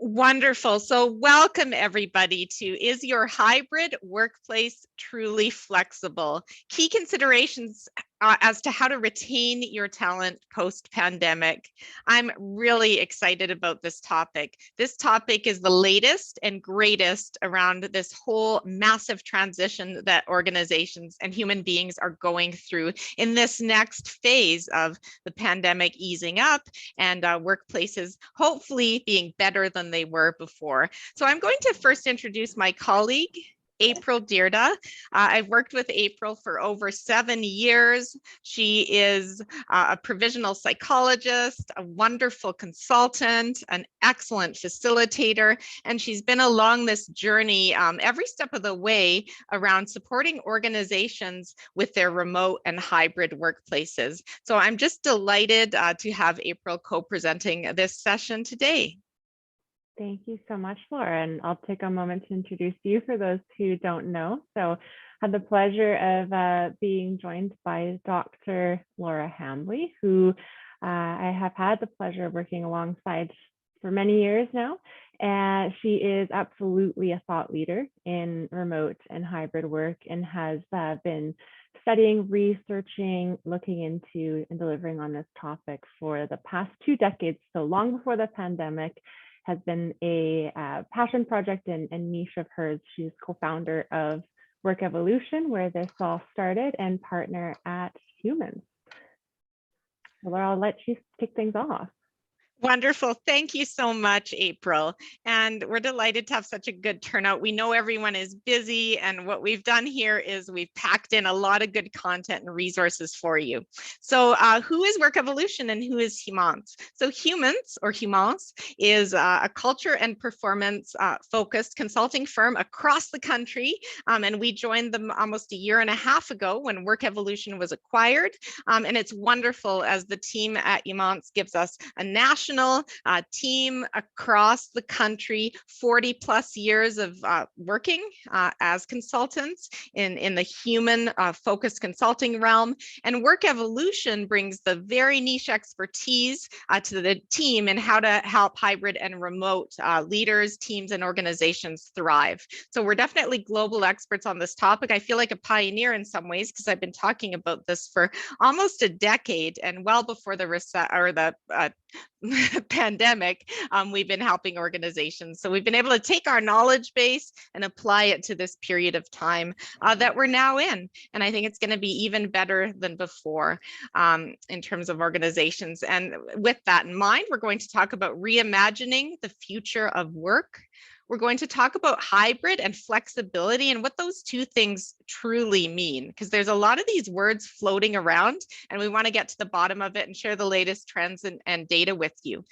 Wonderful. So welcome everybody to Is Your Hybrid Workplace Truly Flexible? Key considerations as to how to retain your talent post-pandemic. I'm really excited about this topic. This topic is the latest and greatest around this whole massive transition that organizations and human beings are going through in this next phase of the pandemic easing up and workplaces hopefully being better than they were before. So I'm going to first introduce my colleague, April Dearda. I've worked with April for over 7 years. She is a provisional psychologist, a wonderful consultant, an excellent facilitator, and she's been along this journey every step of the way around supporting organizations with their remote and hybrid workplaces. So I'm just delighted to have April co-presenting this session today. Thank you so much, Laura. And I'll take a moment to introduce you for those who don't know. So I had the pleasure of being joined by Dr. Laura Hambley, who I have had the pleasure of working alongside for many years now. And she is absolutely a thought leader in remote and hybrid work and has been studying, researching, looking into, and delivering on this topic for the past 2 decades. So long before the pandemic, has been a passion project and niche of hers. She's co-founder of Work Evolution, where this all started, and partner at Humance. So Laura, I'll let you kick things off. Wonderful. Thank you so much, April. And we're delighted to have such a good turnout. We know everyone is busy, and what we've done here is we've packed in a lot of good content and resources for you. So who is Work Evolution and who is Humance? So Humance is a culture and performance focused consulting firm across the country. And we joined them almost 1.5 years ago when Work Evolution was acquired. And it's wonderful as the team at Humance gives us a national team across the country, 40 plus years of working as consultants in the human focused consulting realm. And Work Evolution brings the very niche expertise to the team in how to help hybrid and remote leaders, teams, and organizations thrive. So we're definitely global experts on this topic. I feel like a pioneer in some ways because I've been talking about this for almost a decade, and well before the pandemic, we've been helping organizations. So we've been able to take our knowledge base and apply it to this period of time that we're now in. And I think it's going to be even better than before in terms of organizations. And with that in mind, we're going to talk about reimagining the future of work. We're going to talk about hybrid and flexibility and what those two things truly mean, because there's a lot of these words floating around, and we want to get to the bottom of it and share the latest trends and data with you.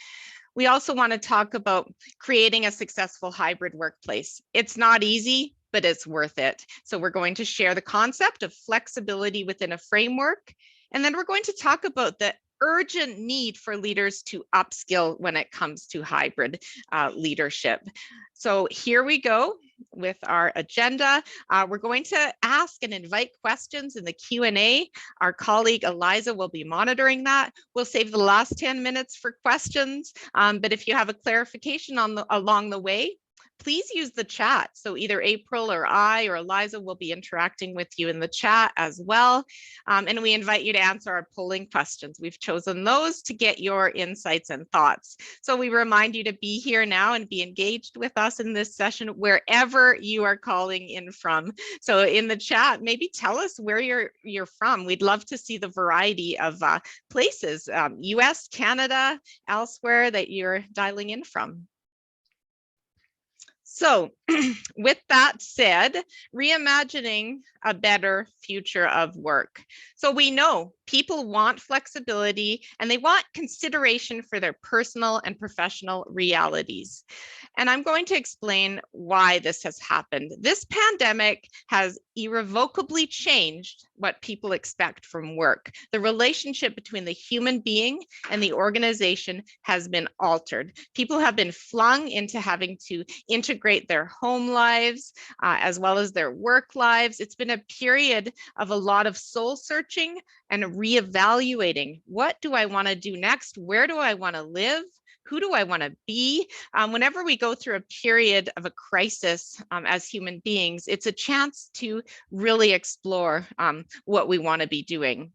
We also want to talk about creating a successful hybrid workplace. It's not easy, but it's worth it. So we're going to share the concept of flexibility within a framework, and then we're going to talk about the urgent need for leaders to upskill when it comes to hybrid leadership. So here we go with our agenda. We're going to ask and invite questions in the Q&A. Our colleague Eliza will be monitoring that. We'll save the last 10 minutes for questions, but if you have a clarification along the way, please use the chat. So either April or I or Eliza will be interacting with you in the chat as well. And we invite you to answer our polling questions. We've chosen those to get your insights and thoughts. So we remind you to be here now and be engaged with us in this session wherever you are calling in from. So in the chat, maybe tell us where you're from. We'd love to see the variety of places, US, Canada, elsewhere that you're dialing in from. So with that said, reimagining a better future of work. So we know people want flexibility and they want consideration for their personal and professional realities. And I'm going to explain why this has happened. This pandemic has irrevocably changed what people expect from work. The relationship between the human being and the organization has been altered. People have been flung into having to integrate their home lives as well as their work lives. It's been a period of a lot of soul searching and reevaluating. What do I want to do next? Where do I want to live? Who do I want to be? Whenever we go through a period of a crisis as human beings, it's a chance to really explore what we want to be doing.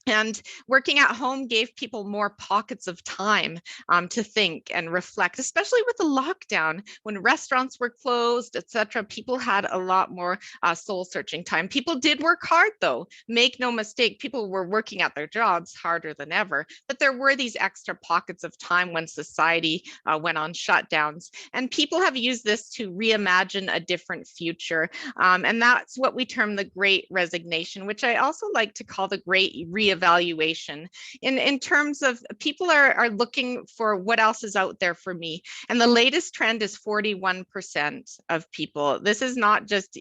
And working at home gave people more pockets of time to think and reflect, especially with the lockdown when restaurants were closed, etc. People had a lot more soul searching time. People did work hard, though. Make no mistake, people were working at their jobs harder than ever. But there were these extra pockets of time when society went on shutdowns. And people have used this to reimagine a different future. And that's what we term the Great Resignation, which I also like to call the Great Reevaluation. In terms of people are looking for what else is out there for me. And the latest trend is 41% of people. This is not just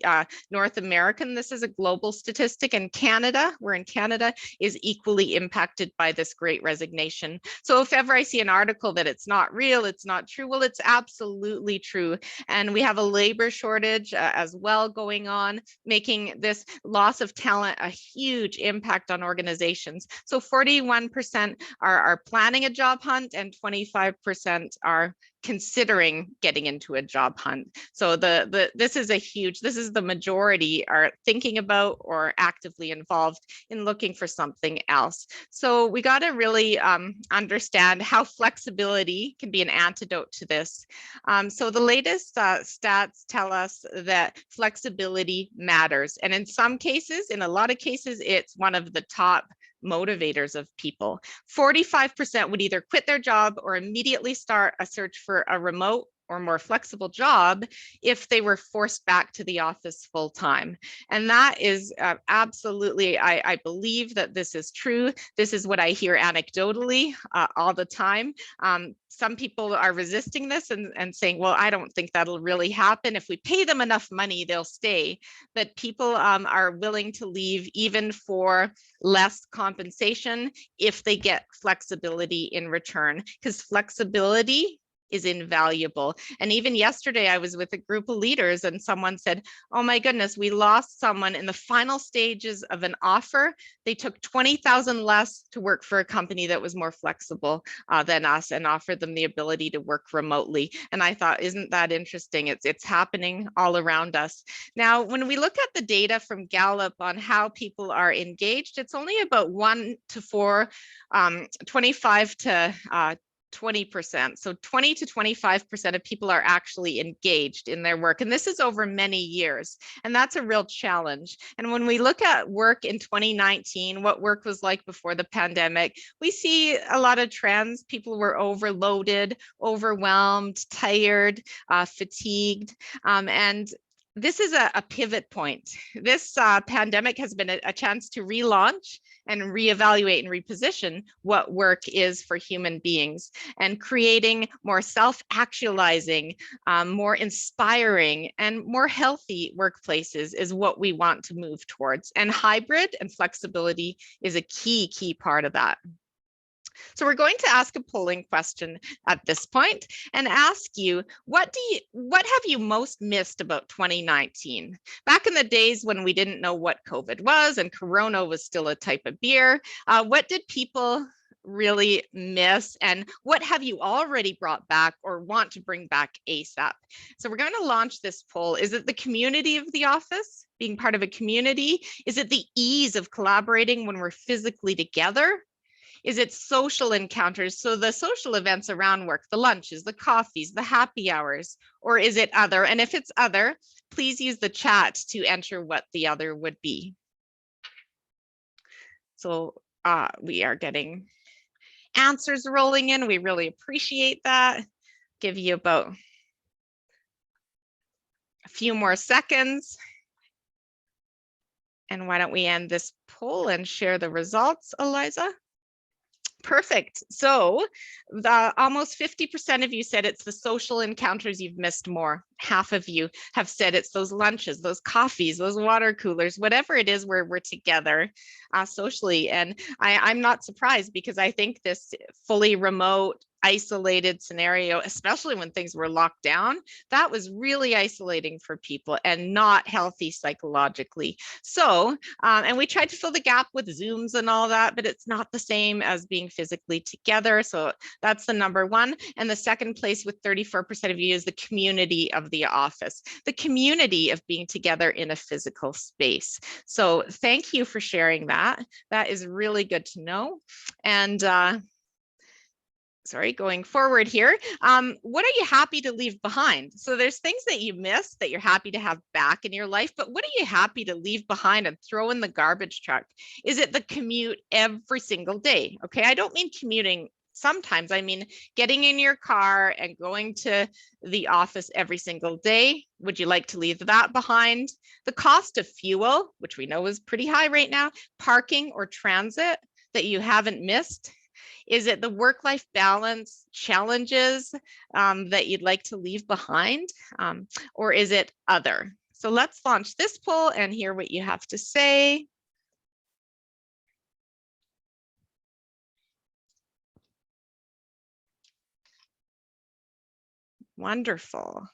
North American, this is a global statistic. And Canada, we're in Canada, is equally impacted by this Great Resignation. So if ever I see an article that it's not real, it's not true, well, it's absolutely true. And we have a labor shortage as well going on, making this loss of talent a huge impact on organizations. So 41% are planning a job hunt and 25% are considering getting into a job hunt. So this is the majority are thinking about or actively involved in looking for something else. So we got to really understand how flexibility can be an antidote to this. So the latest stats tell us that flexibility matters. And in some cases, in a lot of cases, it's one of the top motivators of people. 45% would either quit their job or immediately start a search for a remote or more flexible job if they were forced back to the office full time. And that is absolutely, I believe that this is true. This is what I hear anecdotally all the time. Some people are resisting this and saying, well, I don't think that'll really happen. If we pay them enough money, they'll stay. But people are willing to leave even for less compensation if they get flexibility in return, because flexibility is invaluable. And even yesterday, I was with a group of leaders and someone said, oh my goodness, we lost someone in the final stages of an offer. They took 20,000 less to work for a company that was more flexible than us and offered them the ability to work remotely. And I thought, isn't that interesting? It's happening all around us. Now, when we look at the data from Gallup on how people are engaged, it's only about 1 to 4, 25 to 20%. So 20 to 25% of people are actually engaged in their work. And this is over many years. And that's a real challenge. And when we look at work in 2019, what work was like before the pandemic, we see a lot of trends. People were overloaded, overwhelmed, tired, fatigued. And this is a pivot point. This pandemic has been a chance to relaunch and reevaluate and reposition what work is for human beings, and creating more self-actualizing, more inspiring, and more healthy workplaces is what we want to move towards. And hybrid and flexibility is a key part of that. So we're going to ask a polling question at this point and ask you, what have you most missed about 2019? Back in the days when we didn't know what COVID was and Corona was still a type of beer, what did people really miss, and what have you already brought back or want to bring back ASAP? So we're going to launch this poll. Is it the community of the office, being part of a community? Is it the ease of collaborating when we're physically together? Is it social encounters? So the social events around work, the lunches, the coffees, the happy hours, or is it other? And if it's other, please use the chat to enter what the other would be. So we are getting answers rolling in. We really appreciate that. Give you about a few more seconds. And why don't we end this poll and share the results, Eliza? Perfect. So almost 50% of you said it's the social encounters you've missed more. half of you have said it's those lunches, those coffees, those water coolers, whatever it is where we're together socially. And I'm not surprised, because I think this fully remote, isolated scenario, especially when things were locked down, that was really isolating for people and not healthy psychologically. So, and we tried to fill the gap with Zooms and all that, but it's not the same as being physically together. So that's the number one. And the second place with 34% of you is the community of the office, the community of being together in a physical space. So thank you for sharing that. That is really good to know. And sorry, going forward here, what are you happy to leave behind? So there's things that you miss that you're happy to have back in your life, but what are you happy to leave behind and throw in the garbage truck? Is it the commute every single day? Okay, I don't mean commuting sometimes, I mean getting in your car and going to the office every single day. Would you like to leave that behind? The cost of fuel, which we know is pretty high right now, parking or transit that you haven't missed. Is it the work-life balance challenges that you'd like to leave behind? Or is it other? So let's launch this poll and hear what you have to say. Wonderful.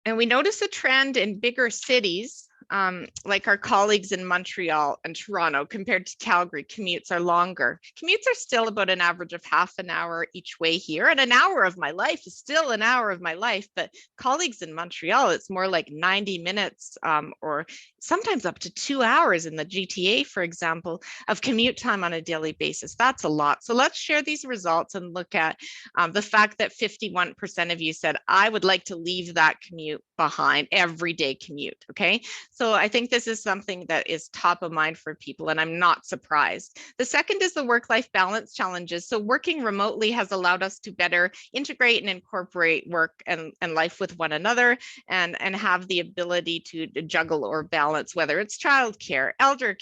And we notice a trend in bigger cities, like our colleagues in Montreal and Toronto. Compared to Calgary, commutes are longer. Commutes are still about an average of half an hour each way here, and an hour of my life is still an hour of my life. But colleagues in Montreal, it's more like 90 minutes or sometimes up to 2 hours in the GTA, for example, of commute time on a daily basis. That's a lot. So let's share these results and look at the fact that 51% of you said, I would like to leave that commute behind, everyday commute. Okay. So I think this is something that is top of mind for people, and I'm not surprised. The second is the work-life balance challenges. So working remotely has allowed us to better integrate and incorporate work and life with one another, and have the ability to juggle or balance, whether it's childcare, elder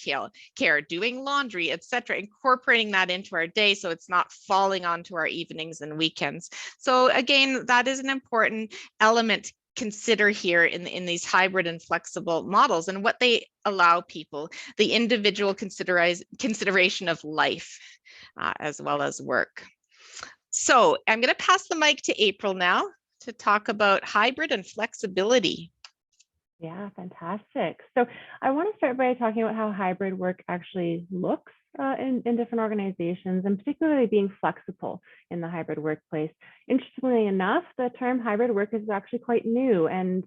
care, doing laundry, etc., incorporating that into our day so it's not falling onto our evenings and weekends. So again, that is an important element to consider here in these hybrid and flexible models, and what they allow people, the individual consideration of life as well as work. So I'm going to pass the mic to April now to talk about hybrid and flexibility. Yeah, fantastic. So I want to start by talking about how hybrid work actually looks in different organizations, and particularly being flexible in the hybrid workplace. Interestingly enough, the term hybrid work is actually quite new, and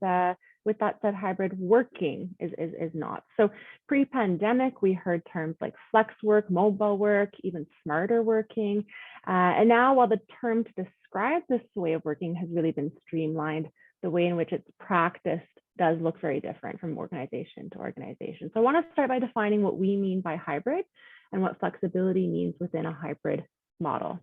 with that said, hybrid working is not. So pre-pandemic, we heard terms like flex work, mobile work, even smarter working. And now, while the term to describe this way of working has really been streamlined, the way in which it's practiced does look very different from organization to organization. So I want to start by defining what we mean by hybrid and what flexibility means within a hybrid model.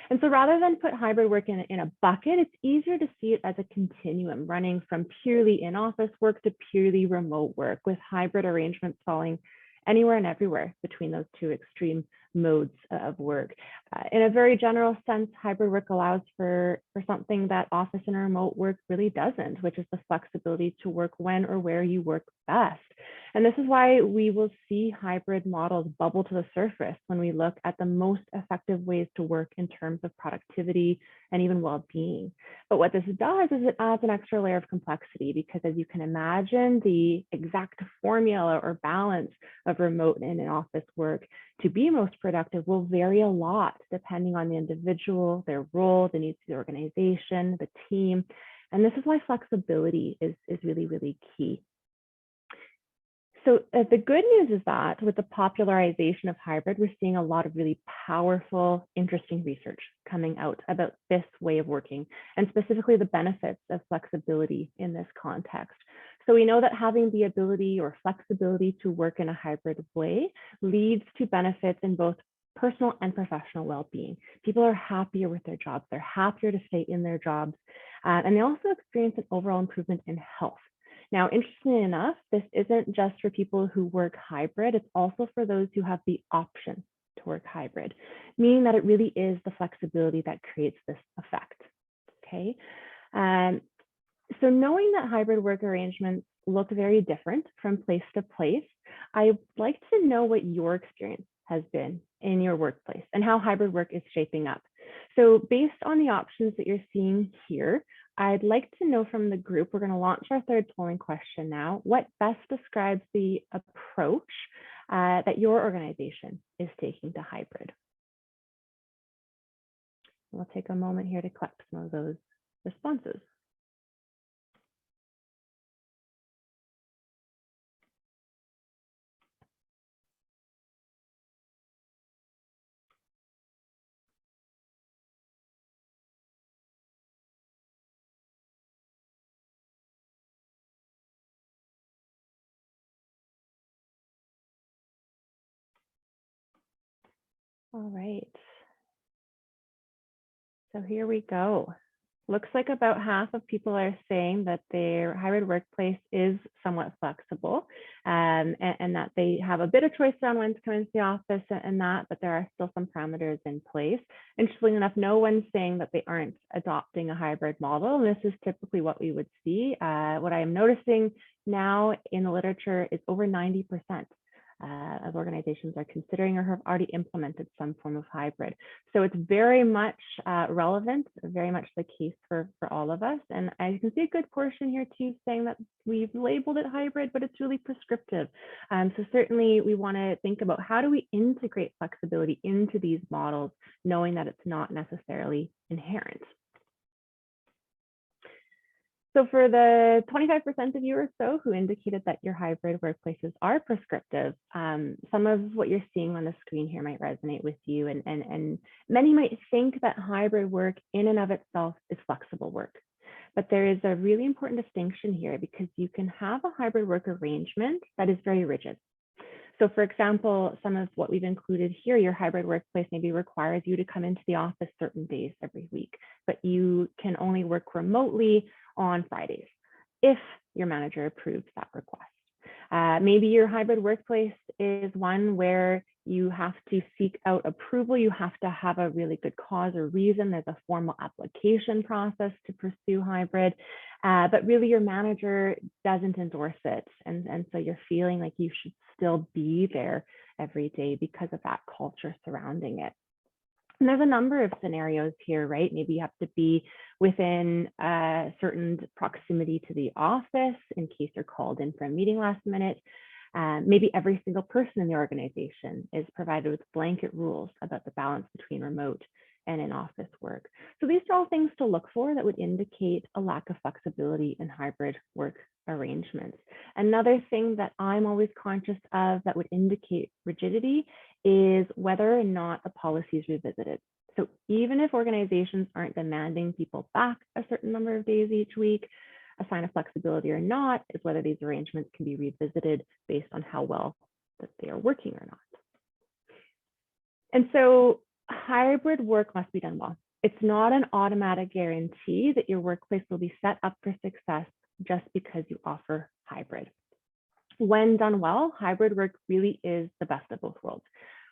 And so rather than put hybrid work in a bucket, it's easier to see it as a continuum running from purely in-office work to purely remote work, with hybrid arrangements falling anywhere and everywhere between those two extreme modes of work. In a very general sense, hybrid work allows for something that office and remote work really doesn't, which is the flexibility to work when or where you work best. And this is why we will see hybrid models bubble to the surface when we look at the most effective ways to work in terms of productivity and even well-being. But what this does is it adds an extra layer of complexity, because as you can imagine, the exact formula or balance of remote and in-office work to be most productive will vary a lot depending on the individual, their role, the needs of the organization, the team. And this is why flexibility is really, really key. So the good news is that with the popularization of hybrid, we're seeing a lot of really powerful, interesting research coming out about this way of working, and specifically the benefits of flexibility in this context. So we know that having the ability or flexibility to work in a hybrid way leads to benefits in both personal and professional well-being. People are happier with their jobs, they're happier to stay in their jobs, and they also experience an overall improvement in health. Now, interestingly enough, this isn't just for people who work hybrid, it's also for those who have the option to work hybrid, meaning that it really is the flexibility that creates this effect. Okay. So knowing that hybrid work arrangements look very different from place to place, I'd like to know what your experience has been in your workplace and how hybrid work is shaping up. So based on the options that you're seeing here, I'd like to know from the group, we're going to launch our third polling question now, what best describes the approach that your organization is taking to hybrid? We'll take a moment here to collect some of those responses. All right. So here we go. Looks like about half of people are saying that their hybrid workplace is somewhat flexible, and that they have a bit of choice on when to come into the office and that, but there are still some parameters in place. Interestingly enough, no one's saying that they aren't adopting a hybrid model. This is typically what we would see. What I am noticing now in the literature is over 90% of organizations are considering or have already implemented some form of hybrid. So it's very much relevant, very much the case for all of us. And I can see a good portion here too saying that we've labeled it hybrid, but it's really prescriptive. So certainly we want to think about how do we integrate flexibility into these models, knowing that it's not necessarily inherent. So for the 25% of you or so who indicated that your hybrid workplaces are prescriptive, some of what you're seeing on the screen here might resonate with you. And many might think that hybrid work in and of itself is flexible work. But there is a really important distinction here because you can have a hybrid work arrangement that is very rigid. So for example, some of what we've included here, your hybrid workplace maybe requires you to come into the office certain days every week, but you can only work remotely on Fridays if your manager approves that request. Maybe your hybrid workplace is one where you have to seek out approval. You have to have a really good cause or reason. There's a formal application process to pursue hybrid, but really your manager doesn't endorse it. And so you're feeling like you should still be there every day because of that culture surrounding it. And there's a number of scenarios here, right? Maybe you have to be within a certain proximity to the office in case you're called in for a meeting last minute. Maybe every single person in the organization is provided with blanket rules about the balance between remote and in-office work. So these are all things to look for that would indicate a lack of flexibility in hybrid work arrangements. Another thing that I'm always conscious of that would indicate rigidity is whether or not a policy is revisited. So even if organizations aren't demanding people back a certain number of days each week, a sign of flexibility or not is whether these arrangements can be revisited based on how well that they are working or not. And so hybrid work must be done well. It's not an automatic guarantee that your workplace will be set up for success just because you offer hybrid. When done well, hybrid work really is the best of both worlds.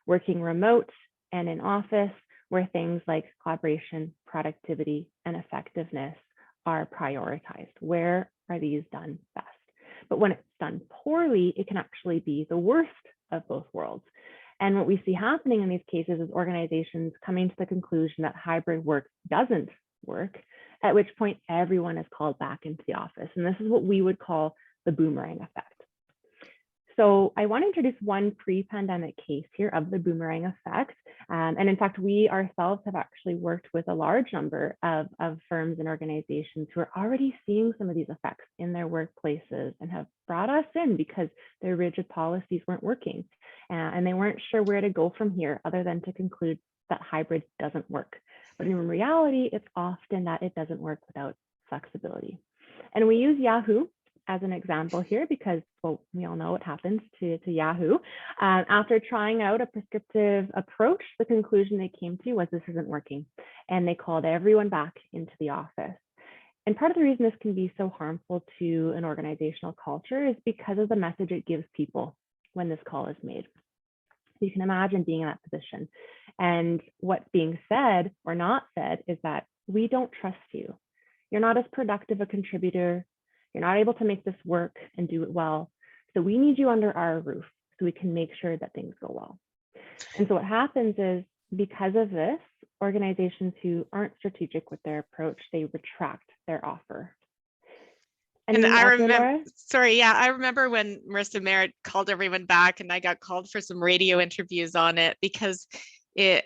Working remote and in office, where things like collaboration, productivity, and effectiveness are prioritized. Where are these done best? But when it's done poorly, it can actually be the worst of both worlds. And what we see happening in these cases is organizations coming to the conclusion that hybrid work doesn't work, at which point everyone is called back into the office. And this is what we would call the boomerang effect. So I want to introduce one pre-pandemic case here of the boomerang effect. And in fact, we ourselves have actually worked with a large number of firms and organizations who are already seeing some of these effects in their workplaces and have brought us in because their rigid policies weren't working. And they weren't sure where to go from here other than to conclude that hybrid doesn't work. But in reality, it's often that it doesn't work without flexibility. And we use Yahoo as an example here because, well, we all know what happens to Yahoo. After trying out a prescriptive approach, the conclusion they came to was this isn't working. And they called everyone back into the office. And part of the reason this can be so harmful to an organizational culture is because of the message it gives people when this call is made. You can imagine being in that position. And what's being said or not said is that we don't trust you. you're not as productive a contributor. You're not able to make this work and do it well. So we need you under our roof so we can make sure that things go well. And so what happens is, because of this, organizations who aren't strategic with their approach, they retract their offer. And I remember, sorry, yeah, I remember when Marissa Merritt called everyone back, and I got called for some radio interviews on it because it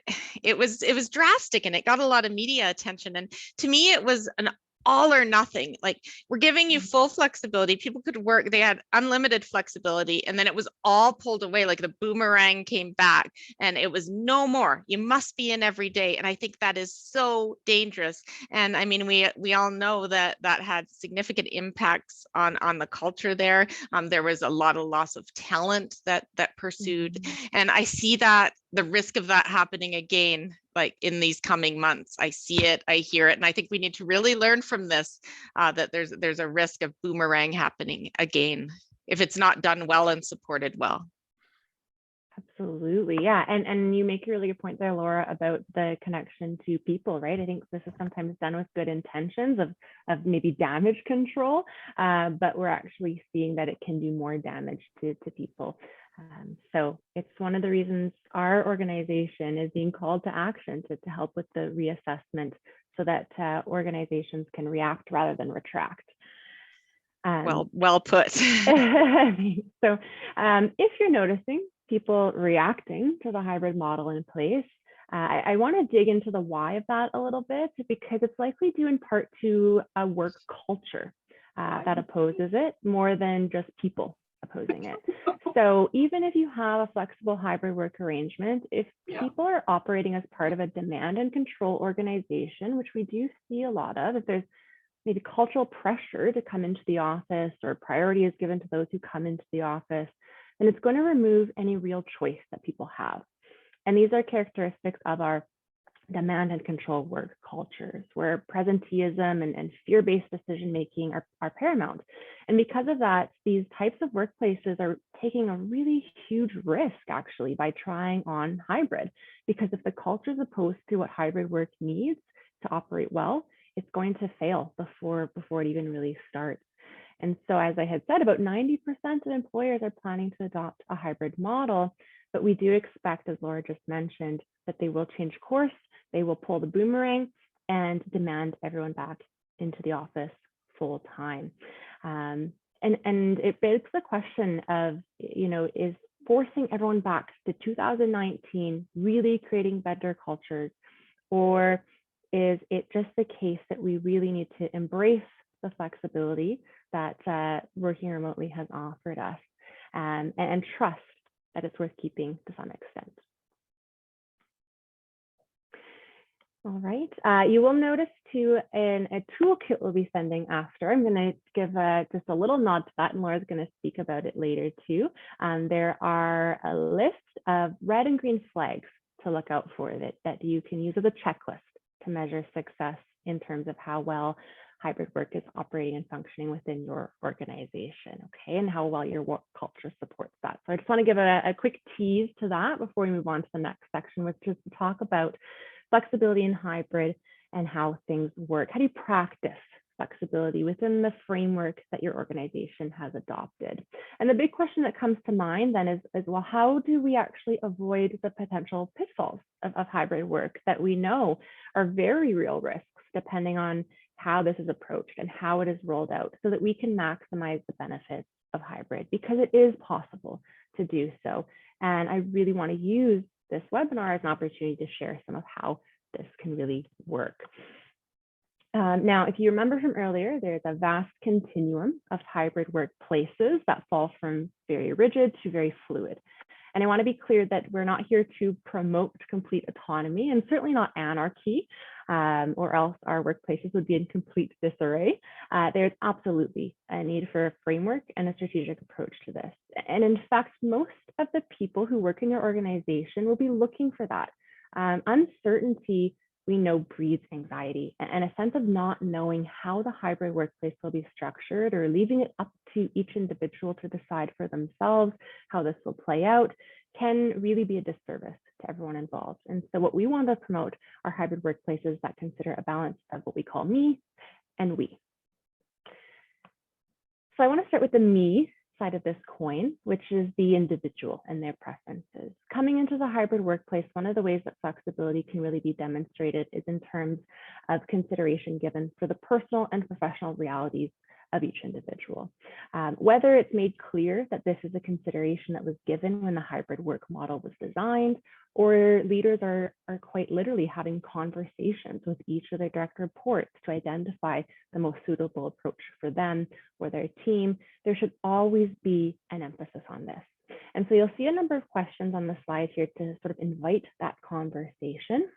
was drastic and it got a lot of media attention. And to me, it was an all or nothing. Like, we're giving you full flexibility. People could work, they had unlimited flexibility, and then it was all pulled away, like the boomerang came back, and it was no more. You must be in every day. And I think that is so dangerous. And I mean, we all know that that had significant impacts on the culture there. There was a lot of loss of talent that pursued. And I see that the risk of that happening again, like in these coming months. I see it, I hear it, and I think we need to really learn from this, that there's a risk of boomerang happening again if it's not done well and supported well. Absolutely, yeah, and you make a really good point there, Laura, about the connection to people, right? I think this is sometimes done with good intentions of maybe damage control, but we're actually seeing that it can do more damage to people. So it's one of the reasons our organization is being called to action to help with the reassessment, so that organizations can react rather than retract. Well put. So if you're noticing people reacting to the hybrid model in place, I want to dig into the why of that a little bit, because it's likely due in part to a work culture that opposes it more than just people opposing it. So even if you have a flexible hybrid work arrangement, if people are operating as part of a demand and control organization, which we do see a lot of, if there's maybe cultural pressure to come into the office, or priority is given to those who come into the office, then it's going to remove any real choice that people have. And these are characteristics of our demand and control work cultures, where presenteeism and fear-based decision-making are paramount. And because of that, these types of workplaces are taking a really huge risk, actually, by trying on hybrid, because if the culture is opposed to what hybrid work needs to operate well, it's going to fail before it even really starts. And so, as I had said, about 90% of employers are planning to adopt a hybrid model, but we do expect, as Laura just mentioned, that they will change course, they will pull the boomerang and demand everyone back into the office full time. And it begs the question of, is forcing everyone back to 2019 really creating better cultures, or is it just the case that we really need to embrace the flexibility that working remotely has offered us, and trust that it's worth keeping to some extent? All right, you will notice too in a toolkit we'll be sending after. I'm going to give just a little nod to that, and Laura's going to speak about it later too. There are a list of red and green flags to look out for that you can use as a checklist to measure success in terms of how well hybrid work is operating and functioning within your organization, okay, and how well your work culture supports that. So I just want to give a quick tease to that before we move on to the next section, which is to talk about flexibility in hybrid and how things work. How do you practice flexibility within the framework that your organization has adopted? And the big question that comes to mind then is well, how do we actually avoid the potential pitfalls of hybrid work that we know are very real risks, depending on how this is approached and how it is rolled out, so that we can maximize the benefits of hybrid, because it is possible to do so. And I really want to use this webinar as an opportunity to share some of how this can really work. Now, if you remember from earlier, there's a vast continuum of hybrid workplaces that fall from very rigid to very fluid. And I want to be clear that we're not here to promote complete autonomy, and certainly not anarchy, or else our workplaces would be in complete disarray. There's absolutely a need for a framework and a strategic approach to this. And in fact, most of the people who work in your organization will be looking for that. Uncertainty, we know, breeds anxiety, and a sense of not knowing how the hybrid workplace will be structured, or leaving it up to each individual to decide for themselves how this will play out, can really be a disservice to everyone involved. And so what we want to promote are hybrid workplaces that consider a balance of what we call me and we. So I want to start with the me side of this coin, which is the individual and their preferences. Coming into the hybrid workplace, one of the ways that flexibility can really be demonstrated is in terms of consideration given for the personal and professional realities of each individual. Whether it's made clear that this is a consideration that was given when the hybrid work model was designed, or leaders are quite literally having conversations with each of their direct reports to identify the most suitable approach for them or their team, there should always be an emphasis on this. And so you'll see a number of questions on the slide here to sort of invite that conversation.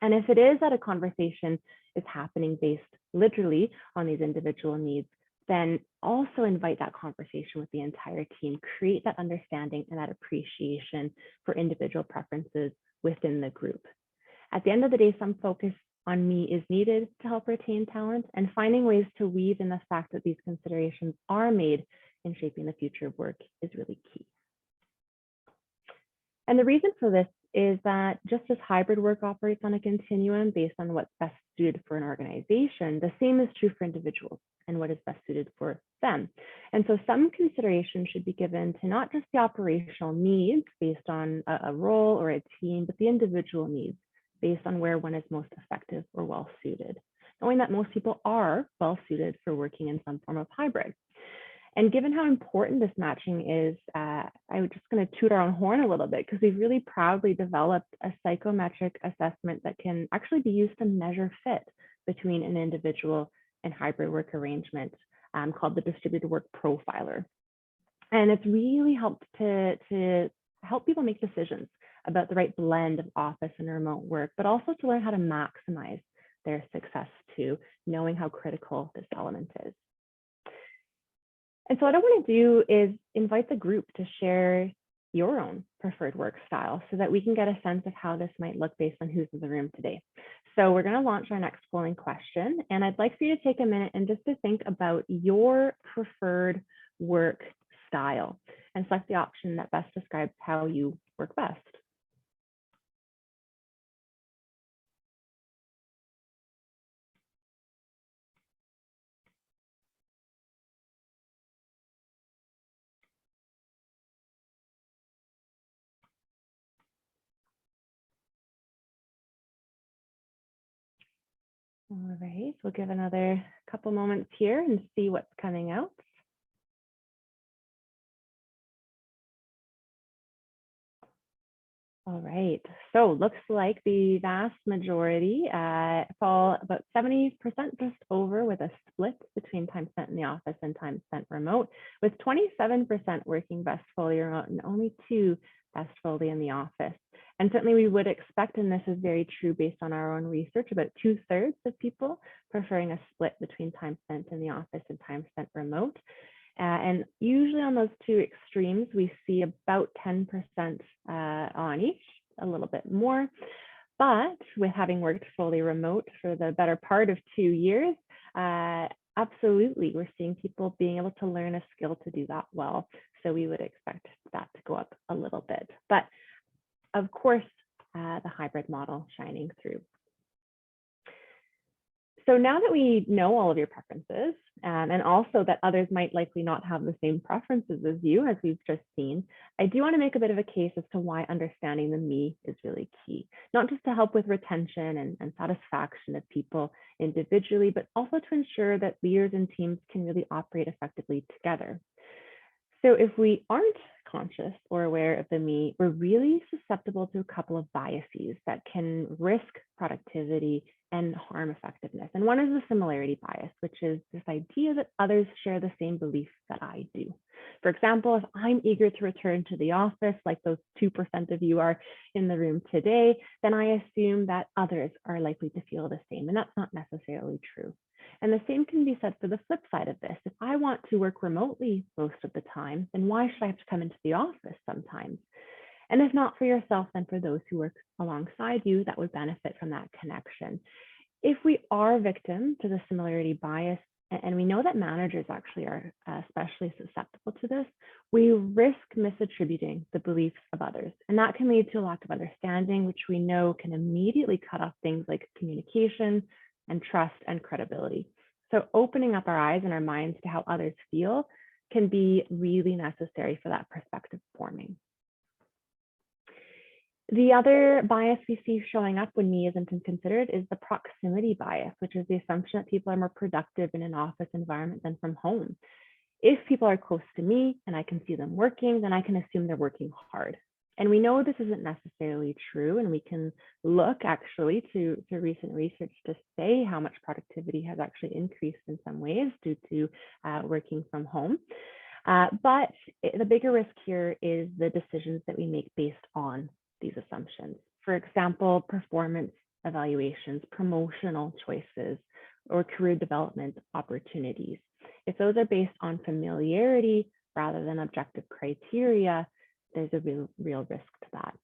And if it is that a conversation is happening based literally on these individual needs, then also invite that conversation with the entire team, create that understanding and that appreciation for individual preferences within the group. At the end of the day, some focus on me is needed to help retain talent, and finding ways to weave in the fact that these considerations are made in shaping the future of work is really key. And the reason for this is that just as hybrid work operates on a continuum based on what's best suited for an organization, the same is true for individuals and what is best suited for them. And so some consideration should be given to not just the operational needs based on a role or a team, but the individual needs based on where one is most effective or well suited, knowing that most people are well suited for working in some form of hybrid. And given how important this matching is, I'm just going to toot our own horn a little bit because we've really proudly developed a psychometric assessment that can actually be used to measure fit between an individual and hybrid work arrangement called the Distributed Work Profiler. And it's really helped to help people make decisions about the right blend of office and remote work, but also to learn how to maximize their success too, knowing how critical this element is. And so what I want to do is invite the group to share your own preferred work style so that we can get a sense of how this might look based on who's in the room today. So we're going to launch our next polling question, and I'd like for you to take a minute and just to think about your preferred work style and select the option that best describes how you work best. All right, we'll give another couple moments here and see what's coming out. All right, so looks like the vast majority fall about 70% just over with a split between time spent in the office and time spent remote, with 27% working best fully remote and only 2 best fully in the office. And certainly we would expect, and this is very true based on our own research, about 2/3 of people preferring a split between time spent in the office and time spent remote. And usually on those two extremes, we see about 10% on each, a little bit more. But with having worked fully remote for the better part of 2 years, absolutely, we're seeing people being able to learn a skill to do that well. So we would expect that to go up a little bit. But of course, the hybrid model shining through. So now that we know all of your preferences, and also that others might likely not have the same preferences as you, as we've just seen, I do want to make a bit of a case as to why understanding the me is really key, not just to help with retention and satisfaction of people individually, but also to ensure that leaders and teams can really operate effectively together. So if we aren't conscious or aware of the me, we're really susceptible to a couple of biases that can risk productivity and harm effectiveness. And one is the similarity bias, which is this idea that others share the same beliefs that I do. For example, if I'm eager to return to the office, like those 2% of you are in the room today, then I assume that others are likely to feel the same, and that's not necessarily true. And the same can be said for the flip side of this. If I want to work remotely most of the time, then why should I have to come into the office sometimes? And if not for yourself, then for those who work alongside you that would benefit from that connection. If we are victim to the similarity bias, and we know that managers actually are especially susceptible to this, we risk misattributing the beliefs of others. And that can lead to a lack of understanding, which we know can immediately cut off things like communication and trust and credibility. So opening up our eyes and our minds to how others feel can be really necessary for that perspective forming. The other bias we see showing up when me isn't considered is the proximity bias, which is the assumption that people are more productive in an office environment than from home. If people are close to me and I can see them working, then I can assume they're working hard. And we know this isn't necessarily true, and we can look actually to recent research to say how much productivity has actually increased in some ways due to working from home. But the bigger risk here is the decisions that we make based on these assumptions. For example, performance evaluations, promotional choices, or career development opportunities. If those are based on familiarity rather than objective criteria, there's a real risk to that.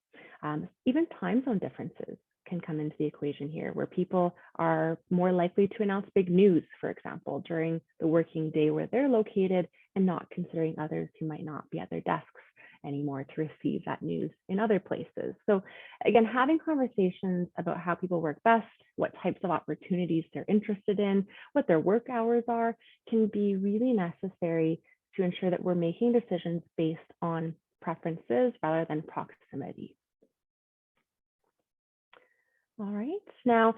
Even time zone differences can come into the equation here, where people are more likely to announce big news, for example, during the working day where they're located, and not considering others who might not be at their desks anymore to receive that news in other places. So again, having conversations about how people work best, what types of opportunities they're interested in, what their work hours are, can be really necessary to ensure that we're making decisions based on preferences rather than proximity. All right, now,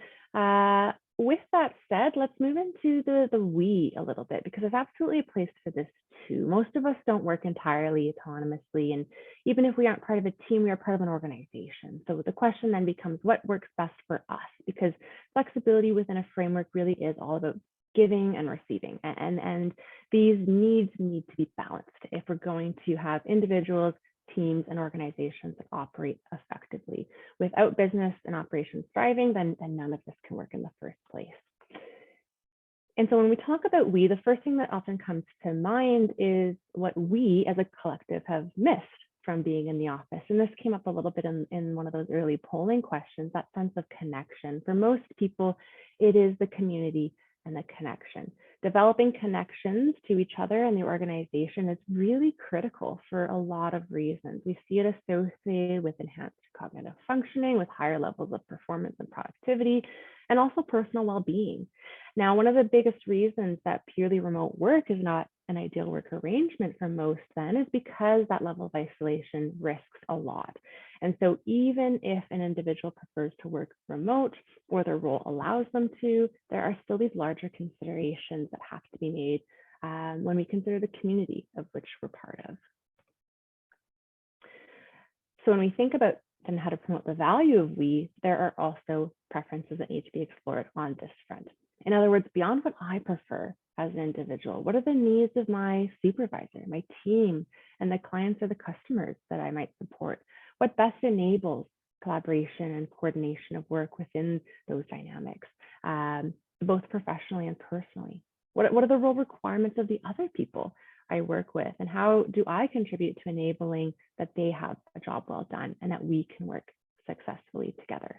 with that said, let's move into the we a little bit, because there's absolutely a place for this too. Most of us don't work entirely autonomously, and even if we aren't part of a team, we are part of an organization. So the question then becomes, what works best for us? Because flexibility within a framework really is all about giving and receiving, and these needs need to be balanced if we're going to have individuals, teams, and organizations that operate effectively. Without business and operations thriving, then none of this can work in the first place. And so when we talk about we, the first thing that often comes to mind is what we as a collective have missed from being in the office. And this came up a little bit in one of those early polling questions, that sense of connection. For most people, it is the community and the connection. Developing connections to each other and the organization is really critical for a lot of reasons. We see it associated with enhanced cognitive functioning, with higher levels of performance and productivity, and also personal well-being. Now, one of the biggest reasons that purely remote work is not an ideal work arrangement for most then is because that level of isolation risks a lot. And so even if an individual prefers to work remote or their role allows them to, there are still these larger considerations that have to be made when we consider the community of which we're part of. So when we think about then how to promote the value of we, there are also preferences that need to be explored on this front. In other words, beyond what I prefer as an individual, what are the needs of my supervisor, my team, and the clients or the customers that I might support? What best enables collaboration and coordination of work within those dynamics, both professionally and personally? What are the role requirements of the other people I work with, and how do I contribute to enabling that they have a job well done and that we can work successfully together?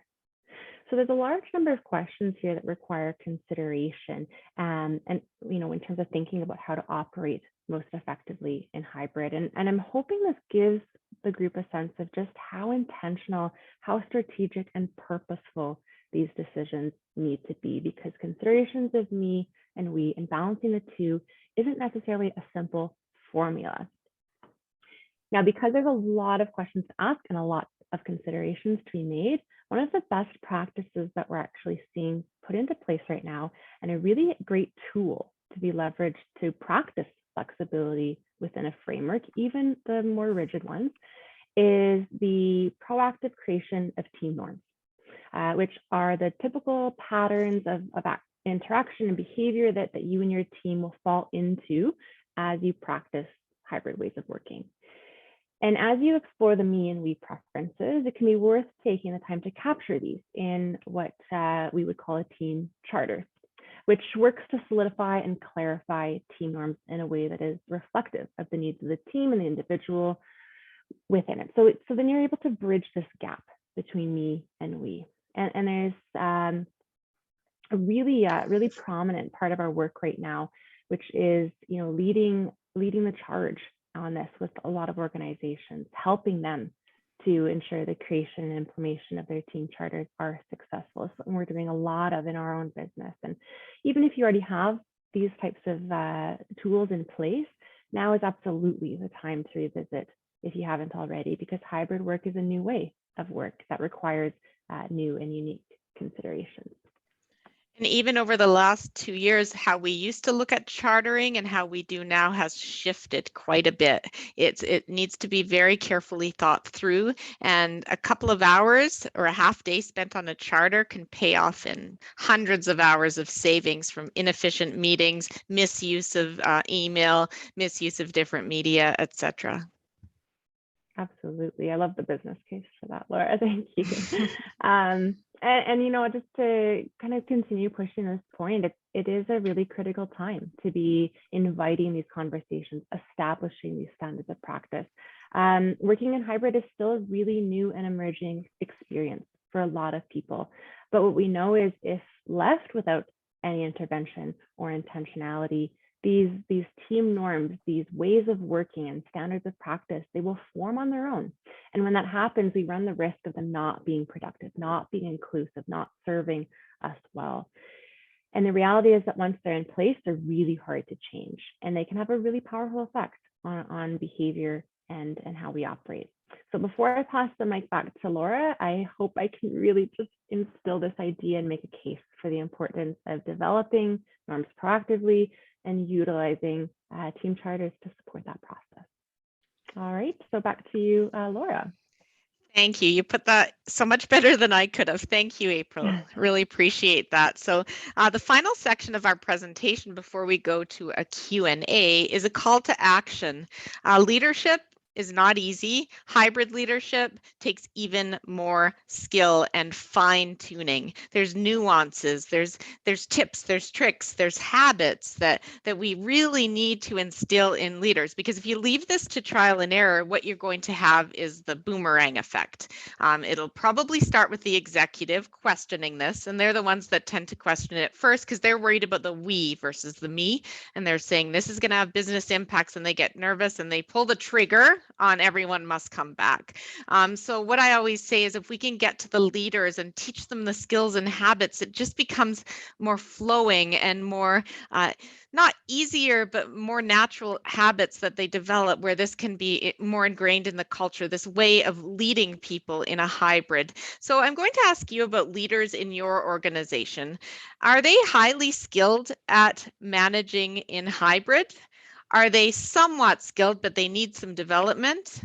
So there's a large number of questions here that require consideration, and in terms of thinking about how to operate most effectively in hybrid. And I'm hoping this gives the group a sense of just how intentional, how strategic and purposeful these decisions need to be, because considerations of me and we and balancing the two isn't necessarily a simple formula. Now, because there's a lot of questions to ask and a lot of considerations to be made, one of the best practices that we're actually seeing put into place right now, and a really great tool to be leveraged to practice flexibility within a framework, even the more rigid ones, is the proactive creation of team norms, which are the typical patterns of interaction and behavior that you and your team will fall into as you practice hybrid ways of working. And as you explore the me and we preferences, it can be worth taking the time to capture these in what we would call a team charter, which works to solidify and clarify team norms in a way that is reflective of the needs of the team and the individual within it. So then you're able to bridge this gap between me and we. And there's a really prominent part of our work right now, which is leading the charge on this with a lot of organizations, helping them to ensure the creation and implementation of their team charters are successful. It's something we're doing a lot of in our own business. And even if you already have these types of tools in place, now is absolutely the time to revisit if you haven't already, because hybrid work is a new way of work that requires new and unique considerations. And even over the last 2 years, how we used to look at chartering and how we do now has shifted quite a bit. It needs to be very carefully thought through, and a couple of hours or a half day spent on a charter can pay off in hundreds of hours of savings from inefficient meetings, misuse of email, misuse of different media, etc. Absolutely. I love the business case for that, Laura. Thank you. And you know, just to kind of continue pushing this point, it is a really critical time to be inviting these conversations, establishing these standards of practice. Working in hybrid is still a really new and emerging experience for a lot of people. But what we know is if left without any intervention or intentionality, these team norms, these ways of working and standards of practice, they will form on their own. And when that happens, we run the risk of them not being productive, not being inclusive, not serving us well. And the reality is that once they're in place, they're really hard to change, and they can have a really powerful effect on behavior and how we operate. So before I pass the mic back to Laura, I hope I can really just instill this idea and make a case for the importance of developing norms proactively and utilizing team charters to support that process. All right, so back to you, Laura. Thank you. You put that so much better than I could have. Thank you, April. Really appreciate that. So the final section of our presentation before we go to a Q&A is a call to action. Leadership is not easy. Hybrid leadership takes even more skill and fine tuning. There's nuances, there's tips, there's tricks, there's habits that we really need to instill in leaders, because if you leave this to trial and error, what you're going to have is the boomerang effect. It'll probably start with the executive questioning this, and they're the ones that tend to question it first because they're worried about the we versus the me, and they're saying this is going to have business impacts, and they get nervous and they pull the trigger on everyone must come back. So what I always say is if we can get to the leaders and teach them the skills and habits, it just becomes more flowing and more, not easier, but more natural habits that they develop, where this can be more ingrained in the culture, this way of leading people in a hybrid. So I'm going to ask you about leaders in your organization. Are they highly skilled at managing in hybrid? Are they somewhat skilled, but they need some development?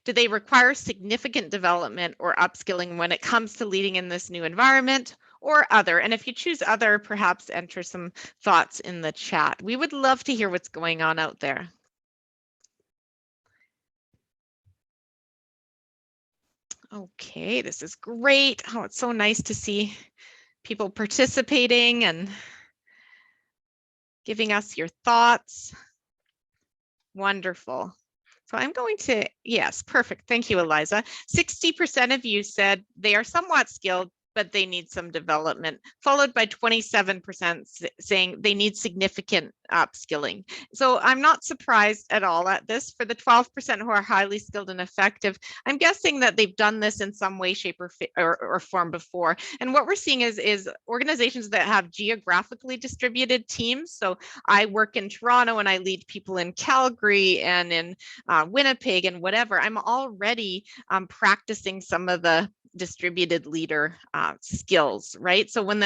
Do they require significant development or upskilling when it comes to leading in this new environment, or other? And if you choose other, perhaps enter some thoughts in the chat. We would love to hear what's going on out there. Okay, this is great. Oh, it's so nice to see people participating and giving us your thoughts. Wonderful. So I'm going to, yes, perfect. Thank you, Eliza. 60% of you said they are somewhat skilled, but they need some development, followed by 27% saying they need significant upskilling. So I'm not surprised at all at this. For the 12% who are highly skilled and effective, I'm guessing that they've done this in some way, shape, or form before. And what we're seeing is organizations that have geographically distributed teams. So I work in Toronto and I lead people in Calgary and in Winnipeg and whatever. I'm already practicing some of the distributed leader skills, right? So when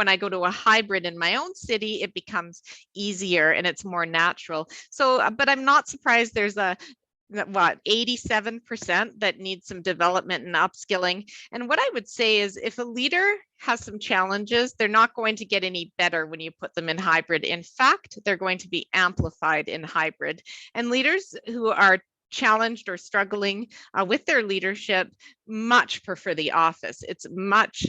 I go to a hybrid in my own city, it becomes easier and it's more natural. So, but I'm not surprised there's a 87% that need some development and upskilling. And what I would say is if a leader has some challenges, they're not going to get any better when you put them in hybrid. In fact, they're going to be amplified in hybrid. And leaders who are challenged or struggling with their leadership much prefer the office. It's much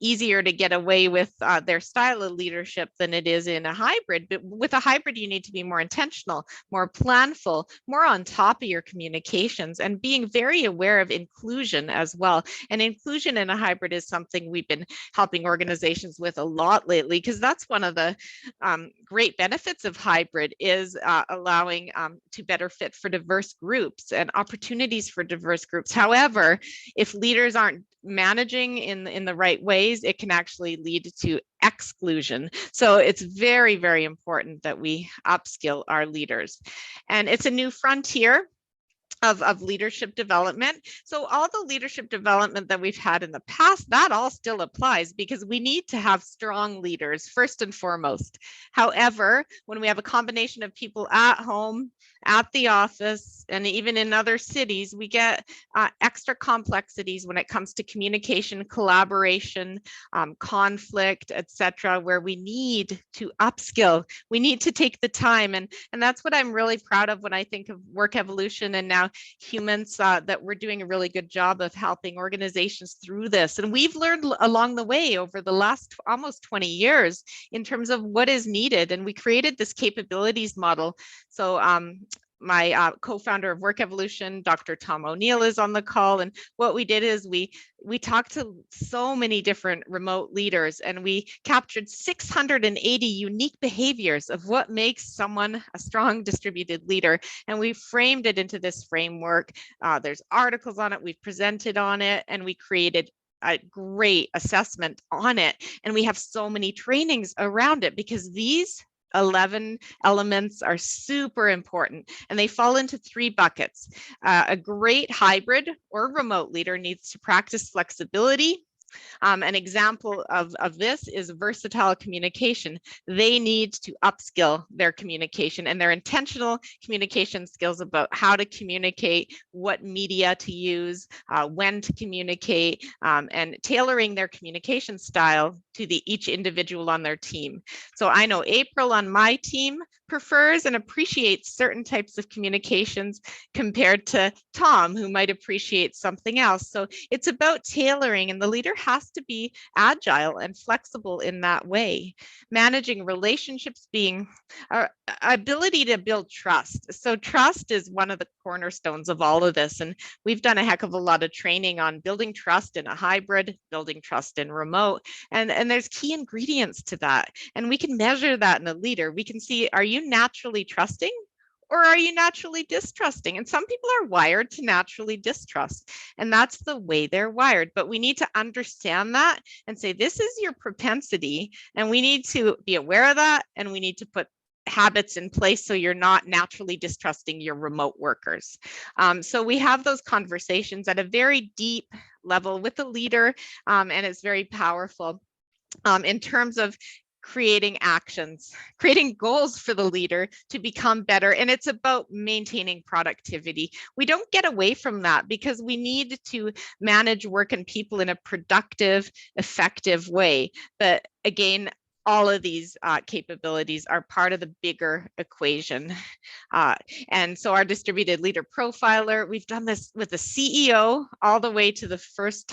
easier to get away with their style of leadership than it is in a hybrid. But with a hybrid, you need to be more intentional, more planful, more on top of your communications, and being very aware of inclusion as well. And inclusion in a hybrid is something we've been helping organizations with a lot lately, because that's one of the great benefits of hybrid is allowing to better fit for diverse groups and opportunities for diverse groups. However, if leaders aren't managing in the right ways, it can actually lead to exclusion. So it's very, very important that we upskill our leaders. And it's a new frontier of leadership development. So all the leadership development that we've had in the past, that all still applies, because we need to have strong leaders first and foremost. However, when we have a combination of people at home, at the office, and even in other cities, we get extra complexities when it comes to communication, collaboration, conflict, etc., where we need to upskill. We need to take the time. And that's what I'm really proud of when I think of work evolution and now Humance, that we're doing a really good job of helping organizations through this. And we've learned along the way over the last almost 20 years in terms of what is needed. And we created this capabilities model. So my co-founder of Work Evolution, Dr. Tom O'Neill, is on the call. And what we did is we talked to so many different remote leaders, and we captured 680 unique behaviors of what makes someone a strong distributed leader. And we framed it into this framework. There's articles on it, we've presented on it, and we created a great assessment on it. And we have so many trainings around it because these 11 elements are super important, and they fall into 3 buckets. A great hybrid or remote leader needs to practice flexibility. An example of this is versatile communication. They need to upskill their communication and their intentional communication skills about how to communicate, what media to use, when to communicate, and tailoring their communication style to each individual on their team. So I know April on my team prefers and appreciates certain types of communications compared to Tom, who might appreciate something else. So it's about tailoring, and the leader has to be agile and flexible in that way. Managing relationships being our ability to build trust. So trust is one of the cornerstones of all of this. And we've done a heck of a lot of training on building trust in a hybrid, building trust in remote. And there's key ingredients to that. And we can measure that in a leader. We can see, are you naturally trusting? Or are you naturally distrusting? And some people are wired to naturally distrust, and that's the way they're wired. But we need to understand that and say, this is your propensity, and we need to be aware of that, and we need to put habits in place so you're not naturally distrusting your remote workers. So we have those conversations at a very deep level with the leader, and it's very powerful in terms of creating actions, creating goals for the leader to become better. And it's about maintaining productivity. We don't get away from that because we need to manage work and people in a productive, effective way. But again, all of these capabilities are part of the bigger equation. And so our distributed leader profiler, we've done this with the CEO all the way to the first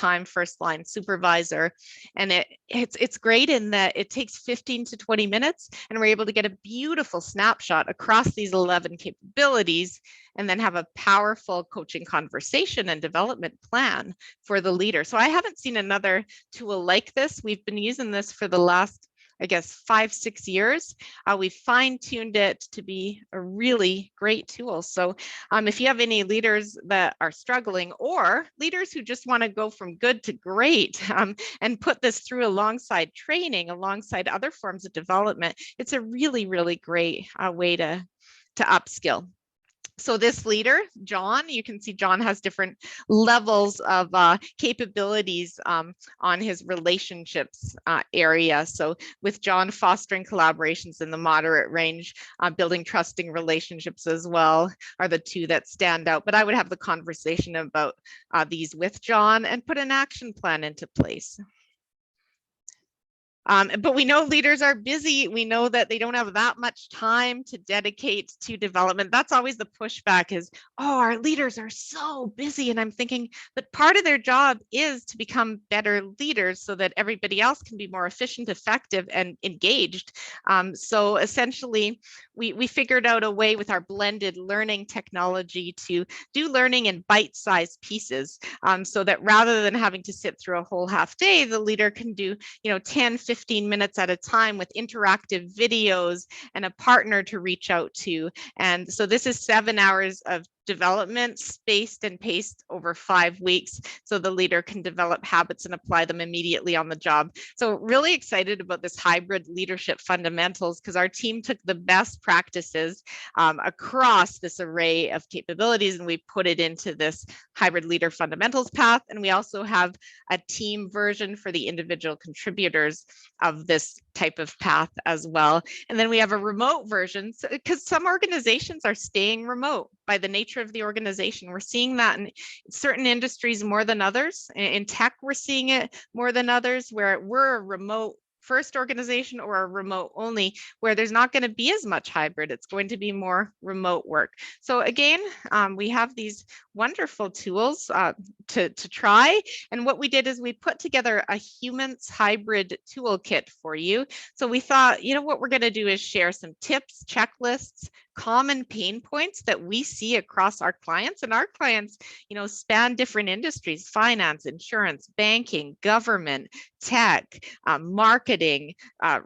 line supervisor. And it's great in that it takes 15 to 20 minutes, and we're able to get a beautiful snapshot across these 11 capabilities, and then have a powerful coaching conversation and development plan for the leader. So I haven't seen another tool like this. We've been using this for the last, I guess, 5-6 years. We've fine-tuned it to be a really great tool. So if you have any leaders that are struggling, or leaders who just want to go from good to great, and put this through alongside training, alongside other forms of development, it's a really, really great way to upskill. So this leader, John, you can see John has different levels of capabilities on his relationships area. So with John, fostering collaborations in the moderate range, building trusting relationships as well are the 2 that stand out. But I would have the conversation about these with John and put an action plan into place. But we know leaders are busy. We know that they don't have that much time to dedicate to development. That's always the pushback is, oh, our leaders are so busy. And I'm thinking, but part of their job is to become better leaders so that everybody else can be more efficient, effective, and engaged. So essentially, we figured out a way with our blended learning technology to do learning in bite-sized pieces, so that rather than having to sit through a whole half day, the leader can do 10, 15 minutes at a time with interactive videos and a partner to reach out to. And so this is 7 hours of development spaced and paced over 5 weeks so the leader can develop habits and apply them immediately on the job. So really excited about this hybrid leadership fundamentals because our team took the best practices across this array of capabilities and we put it into this hybrid leader fundamentals path. And we also have a team version for the individual contributors of this type of path as well. And then we have a remote version because some organizations are staying remote by the nature of the organization. We're seeing that in certain industries more than others. In tech, we're seeing it more than others, where we're a remote first organization or a remote only, where there's not going to be as much hybrid. It's going to be more remote work. So again, we have these wonderful tools to try. And what we did is we put together a Humance hybrid toolkit for you. So we thought, you know, what we're going to do is share some tips, checklists, common pain points that we see across our clients, and our clients, you know, span different industries: finance, insurance, banking, government, tech, marketing,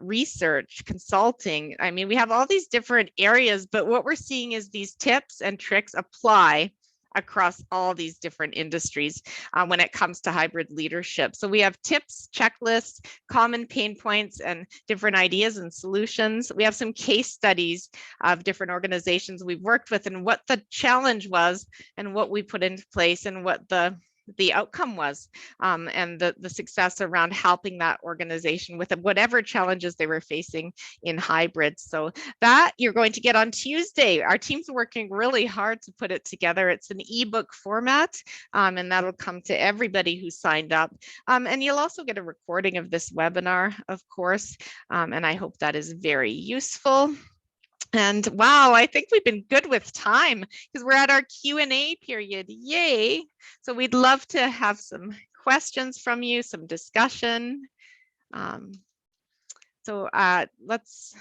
research, consulting. I mean, we have all these different areas, but what we're seeing is these tips and tricks apply across all these different industries when it comes to hybrid leadership. So we have tips, checklists, common pain points, and different ideas and solutions. We have some case studies of different organizations we've worked with and what the challenge was and what we put into place and what the outcome was, and the success around helping that organization with whatever challenges they were facing in hybrid. So that you're going to get on Tuesday. Our team's working really hard to put it together. It's an ebook format, and that'll come to everybody who signed up. And you'll also get a recording of this webinar, of course, and I hope that is very useful. And wow, I think we've been good with time because we're at our Q&A period. Yay. So we'd love to have some questions from you, some discussion. So let's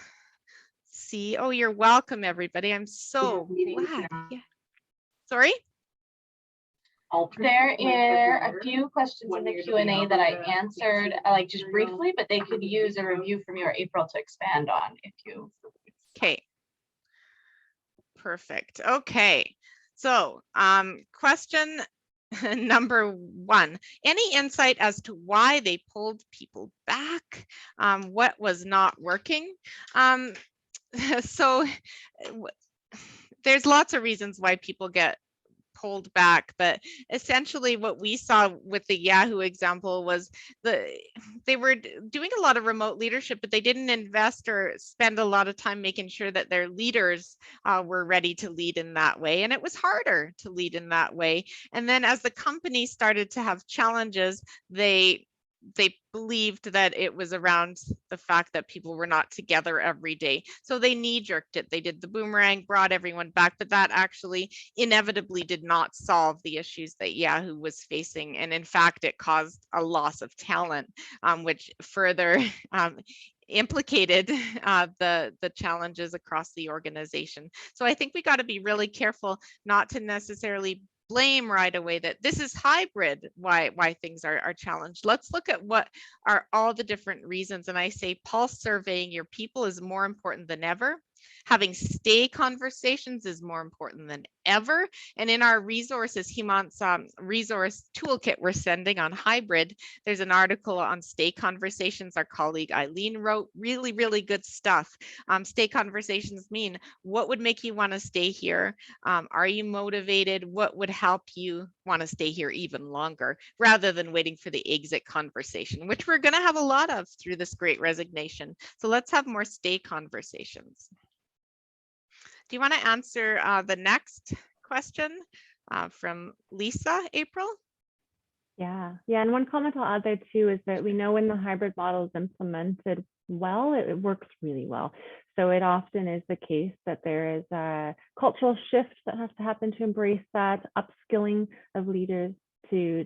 see. Oh, you're welcome, everybody. I'm so glad. Yeah. Sorry? There are a few questions in the Q&A that I answered, like just briefly, but they could use a review from your April to expand on if you. Okay. Perfect. Okay. So question number one, any insight as to why they pulled people back? What was not working? So there's lots of reasons why people get pulled back, but essentially what we saw with the Yahoo example was they were doing a lot of remote leadership, but they didn't invest or spend a lot of time making sure that their leaders were ready to lead in that way. And it was harder to lead in that way. And then as the company started to have challenges, they believed that it was around the fact that people were not together every day. So they knee-jerked it. They did the boomerang, brought everyone back, but that actually inevitably did not solve the issues that Yahoo was facing. And in fact, it caused a loss of talent, which further implicated the challenges across the organization. So I think we got to be really careful not to necessarily blame right away that this is hybrid, why things are challenged. Let's look at what are all the different reasons. And I say pulse surveying your people is more important than ever. Having stay conversations is more important than ever. And in our resources, Humance resource toolkit we're sending on hybrid, there's an article on stay conversations our colleague Eileen wrote. Really, really good stuff. Stay conversations mean what would make you want to stay here? Are you motivated? What would help you want to stay here even longer rather than waiting for the exit conversation, which we're going to have a lot of through this Great Resignation. So let's have more stay conversations. Do you want to answer the next question from Lisa, April? Yeah, and one comment I'll add there too is that we know when the hybrid model is implemented well, it works really well. So it often is the case that there is a cultural shift that has to happen to embrace that, upskilling of leaders to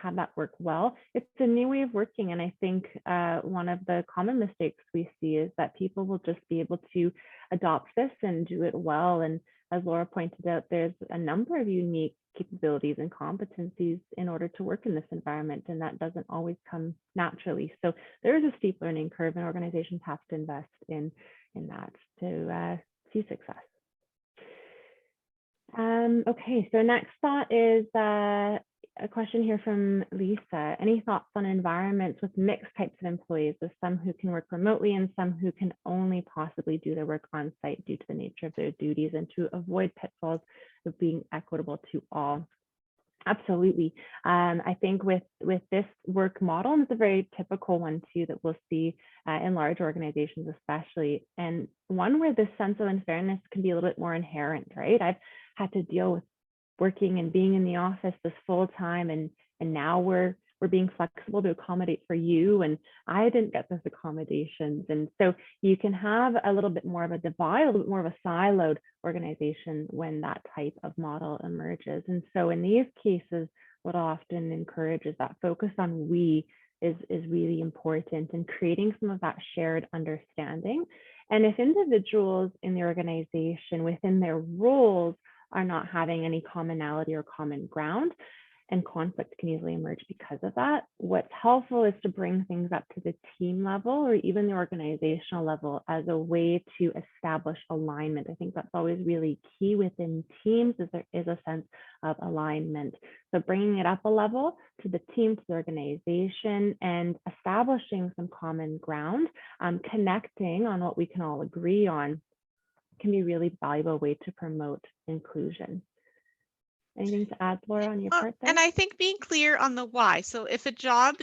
have that work well. It's a new way of working. And I think one of the common mistakes we see is that people will just be able to adopt this and do it well. And as Laura pointed out, there's a number of unique capabilities and competencies in order to work in this environment, and that doesn't always come naturally. So there is a steep learning curve, and organizations have to invest in that to see success. Okay, so next thought is a question here from Lisa. Any thoughts on environments with mixed types of employees, with some who can work remotely and some who can only possibly do their work on site due to the nature of their duties, and to avoid pitfalls of being equitable to all? Absolutely. I think with this work model, and it's a very typical one too that we'll see in large organizations especially, and one where this sense of unfairness can be a little bit more inherent, right? I've had to deal with working and being in the office this full time, and now we're being flexible to accommodate for you, and I didn't get those accommodations. And so you can have a little bit more of a divide, a little bit more of a siloed organization when that type of model emerges. And so in these cases, what I often encourage is that focus on we is really important, and creating some of that shared understanding. And if individuals in the organization within their roles are not having any commonality or common ground, and conflict can easily emerge because of that, what's helpful is to bring things up to the team level or even the organizational level as a way to establish alignment. I think that's always really key within teams, is there is a sense of alignment. So bringing it up a level to the team, to the organization, and establishing some common ground, connecting on what we can all agree on, can be a really valuable way to promote inclusion. Anything to add, Laura, on your part there? And I think being clear on the why. So if a job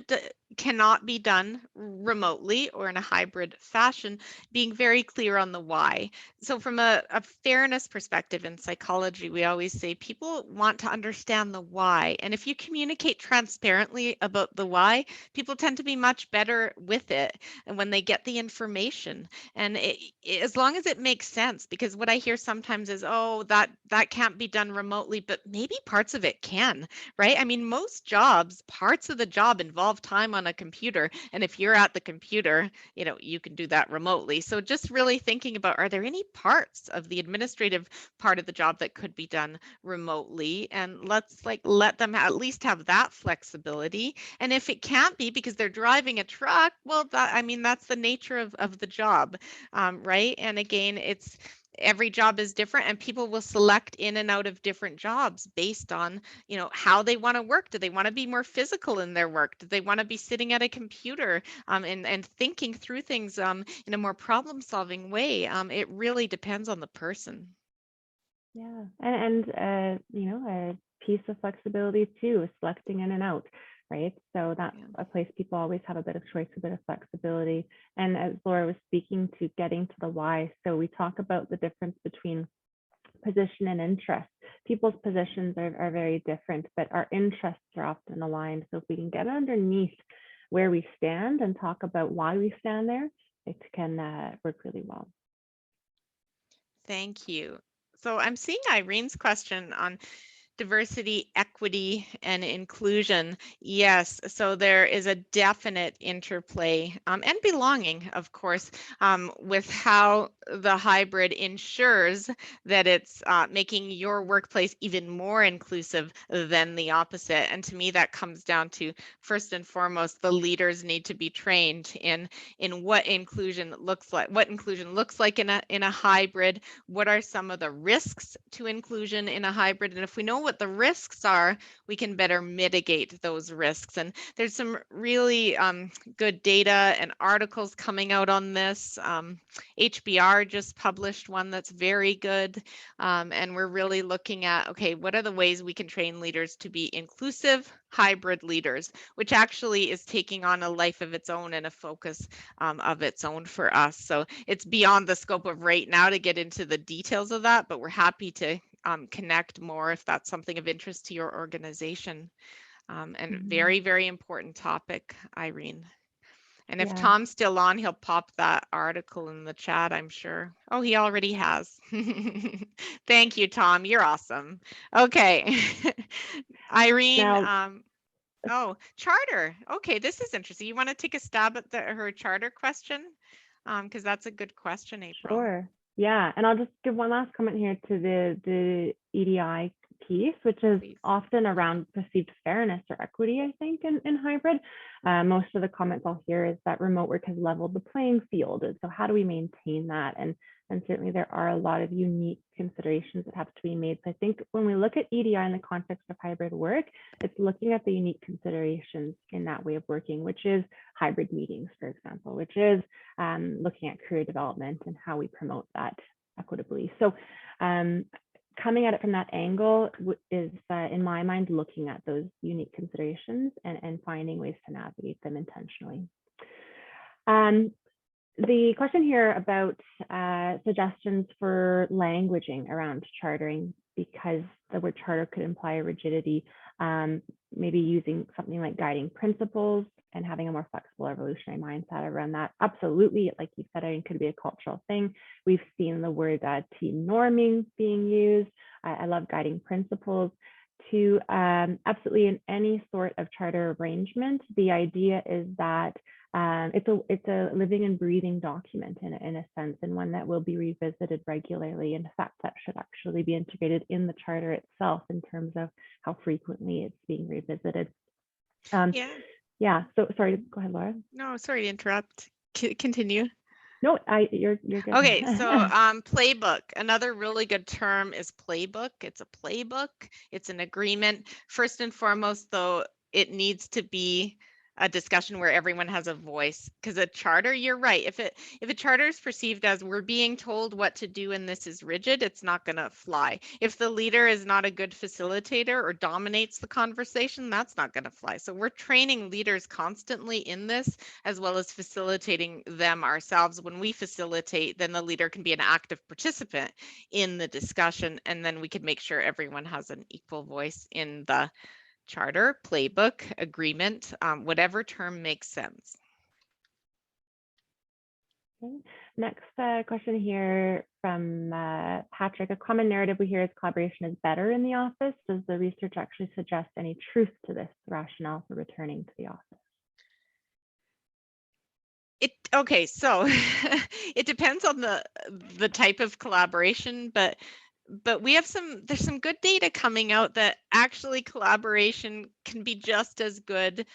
cannot be done remotely or in a hybrid fashion, being very clear on the why. So from a fairness perspective in psychology, we always say people want to understand the why. And if you communicate transparently about the why, people tend to be much better with it and when they get the information. And as long as it makes sense, because what I hear sometimes is, oh, that can't be done remotely, but maybe parts of it can, right? I mean, most jobs, parts of the job involve time on a computer. And if you're at the computer, you can do that remotely. So just really thinking about, are there any parts of the administrative part of the job that could be done remotely? And let's let them at least have that flexibility. And if it can't be because they're driving a truck, well, that's the nature of the job, right? And again, every job is different, and people will select in and out of different jobs based on how they want to work. Do they want to be more physical in their work? Do they want to be sitting at a computer and thinking through things in a more problem-solving way? It really depends on the person. Yeah, and a piece of flexibility too is selecting in and out, right? So that's a place people always have a bit of choice, a bit of flexibility. And as Laura was speaking to, getting to the why, so we talk about the difference between position and interest. People's positions are very different, but our interests are often aligned. So if we can get underneath where we stand and talk about why we stand there, it can work really well. Thank you. So I'm seeing Irene's question on diversity, equity, and inclusion. Yes, so there is a definite interplay and belonging, of course, with how the hybrid ensures that it's making your workplace even more inclusive than the opposite. And to me, that comes down to, first and foremost, the leaders need to be trained in what inclusion looks like, in a hybrid. What are some of the risks to inclusion in a hybrid? And if we know what the risks are, we can better mitigate those risks. And there's some really good data and articles coming out on this. HBR just published one that's very good. And we're really looking at, okay, what are the ways we can train leaders to be inclusive hybrid leaders, which actually is taking on a life of its own and a focus of its own for us. So it's beyond the scope of right now to get into the details of that, but we're happy to connect more if that's something of interest to your organization. And very, very important topic, Irene. And if Tom's still on, he'll pop that article in the chat, I'm sure. Oh, he already has. Thank you, Tom. You're awesome. Okay. Irene, now, charter. Okay, this is interesting. You want to take a stab at her charter question? Because that's a good question, April. Sure. Yeah, and I'll just give one last comment here to the EDI piece, which is Please. often around perceived fairness or equity, I think, in hybrid. Most of the comments I'll hear is that remote work has leveled the playing field. And so how do we maintain that? And certainly there are a lot of unique considerations that have to be made. So I think when we look at EDI in the context of hybrid work, it's looking at the unique considerations in that way of working, which is hybrid meetings, for example, which is looking at career development and how we promote that equitably. So coming at it from that angle is, in my mind, looking at those unique considerations and finding ways to navigate them intentionally. The question here about suggestions for languaging around chartering, because the word charter could imply a rigidity, maybe using something like guiding principles and having a more flexible evolutionary mindset around that. Absolutely, like you said, it could be a cultural thing. We've seen the word team norming being used. I love guiding principles. To absolutely in any sort of charter arrangement, the idea is that it's a living and breathing document in a sense, and one that will be revisited regularly. In fact, that should actually be integrated in the charter itself in terms of how frequently it's being revisited. Yeah. So sorry, go ahead, Laura. No, sorry to interrupt. Continue. No, you're good. Okay, so playbook. Another really good term is playbook. It's a playbook. It's an agreement. First and foremost, though, it needs to be a discussion where everyone has a voice, because a charter, you're right. If a charter is perceived as we're being told what to do and this is rigid, it's not going to fly. If the leader is not a good facilitator or dominates the conversation, that's not going to fly. So we're training leaders constantly in this, as well as facilitating them ourselves. When we facilitate, then the leader can be an active participant in the discussion, and then we can make sure everyone has an equal voice in the charter, playbook, agreement, whatever term makes sense. Okay. Next question here from Patrick. A common narrative we hear is collaboration is better in the office. Does the research actually suggest any truth to this rationale for returning to the office? Okay, so it depends on the type of collaboration, but we have there's some good data coming out that actually collaboration can be just as good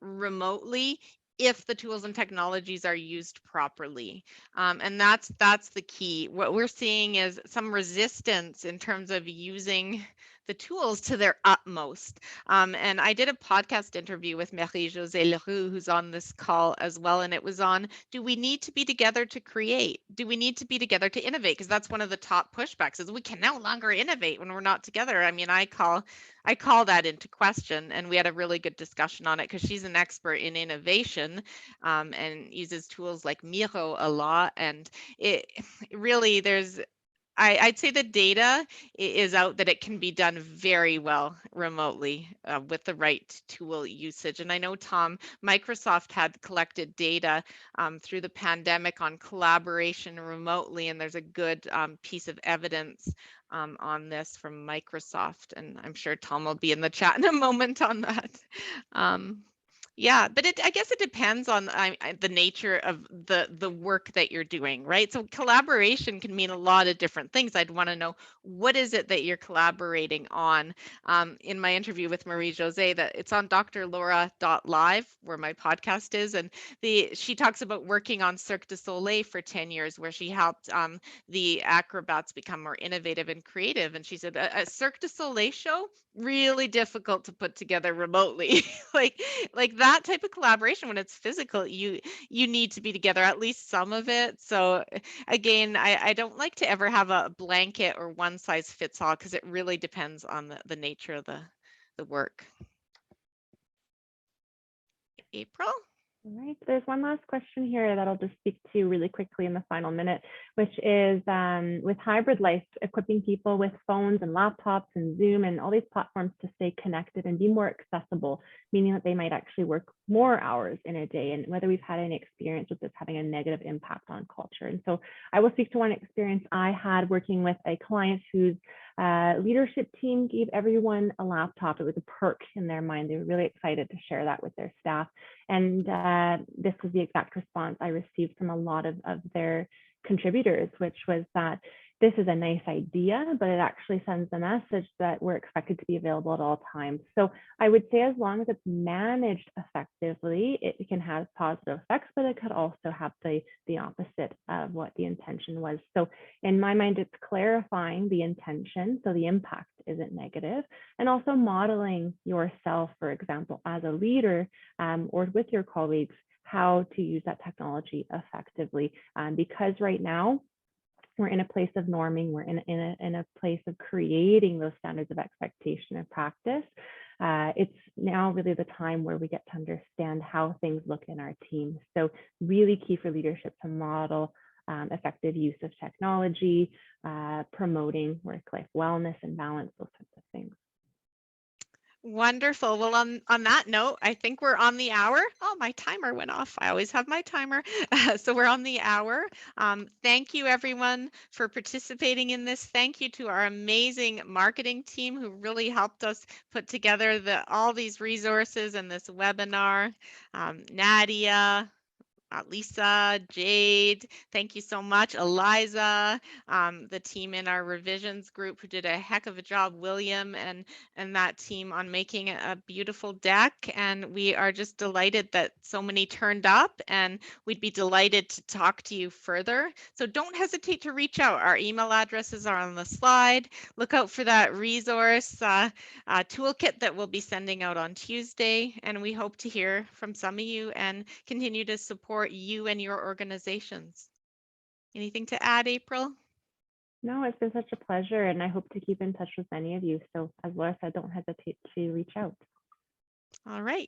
remotely if the tools and technologies are used properly. And that's the key. What we're seeing is some resistance in terms of using the tools to their utmost. And I did a podcast interview with Marie-Josée Leroux, who's on this call as well. And it was on, do we need to be together to create? Do we need to be together to innovate? Because that's one of the top pushbacks is we can no longer innovate when we're not together. I mean, I call that into question, and we had a really good discussion on it because she's an expert in innovation and uses tools like Miro a lot. And it really, I'd say the data is out that it can be done very well remotely with the right tool usage. And I know, Tom, Microsoft had collected data through the pandemic on collaboration remotely, and there's a good piece of evidence on this from Microsoft, and I'm sure Tom will be in the chat in a moment on that. Yeah, but I guess it depends on the nature of the work that you're doing, right? So collaboration can mean a lot of different things. I'd want to know, what is it that you're collaborating on? In my interview with Marie-Josée, that it's on drlaura.live, where my podcast is, and she talks about working on Cirque du Soleil for 10 years, where she helped the acrobats become more innovative and creative. And she said a Cirque du Soleil show, really difficult to put together remotely. like that type of collaboration, when it's physical, you need to be together, at least some of it. So again, I don't like to ever have a blanket or one size fits all, because it really depends on the nature of the work. April? All right, there's one last question here that I'll just speak to really quickly in the final minute, which is with hybrid life, equipping people with phones and laptops and Zoom and all these platforms to stay connected and be more accessible, meaning that they might actually work more hours in a day, and whether we've had any experience with this having a negative impact on culture. And so I will speak to one experience I had working with a client whose leadership team gave everyone a laptop. It was a perk in their mind. They were really excited to share that with their staff. And this was the exact response I received from a lot of their contributors, which was that this is a nice idea, but it actually sends the message that we're expected to be available at all times. So I would say as long as it's managed effectively, it can have positive effects, but it could also have the opposite of what the intention was. So in my mind, it's clarifying the intention, so the impact isn't negative, and also modeling yourself, for example, as a leader or with your colleagues, how to use that technology effectively. Because right now, we're in a place of norming, we're in a place of creating those standards of expectation and practice. It's now really the time where we get to understand how things look in our teams. So really key for leadership to model effective use of technology, promoting work-life wellness and balance, those sorts of things. Wonderful. Well, on that note, I think we're on the hour. Oh, my timer went off. I always have my timer. So we're on the hour. Thank you, everyone, for participating in this. Thank you to our amazing marketing team who really helped us put together all these resources and this webinar. Nadia, Lisa, Jade, thank you so much. Eliza, the team in our revisions group who did a heck of a job, William and that team on making a beautiful deck. And we are just delighted that so many turned up, and we'd be delighted to talk to you further. So don't hesitate to reach out. Our email addresses are on the slide. Look out for that resource toolkit that we'll be sending out on Tuesday. And we hope to hear from some of you and continue to support you and your organizations. Anything to add, April? No, it's been such a pleasure, and I hope to keep in touch with many of you. So as Laura said, don't hesitate to reach out. All right.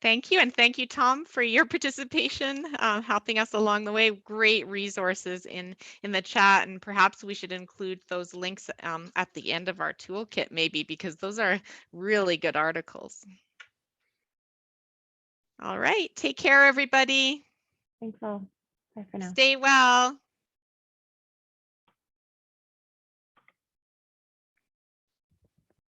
Thank you. And thank you, Tom, for your participation, helping us along the way. Great resources in the chat. And perhaps we should include those links at the end of our toolkit, maybe, because those are really good articles. All right. Take care, everybody. Thanks all. Bye for now. Stay well.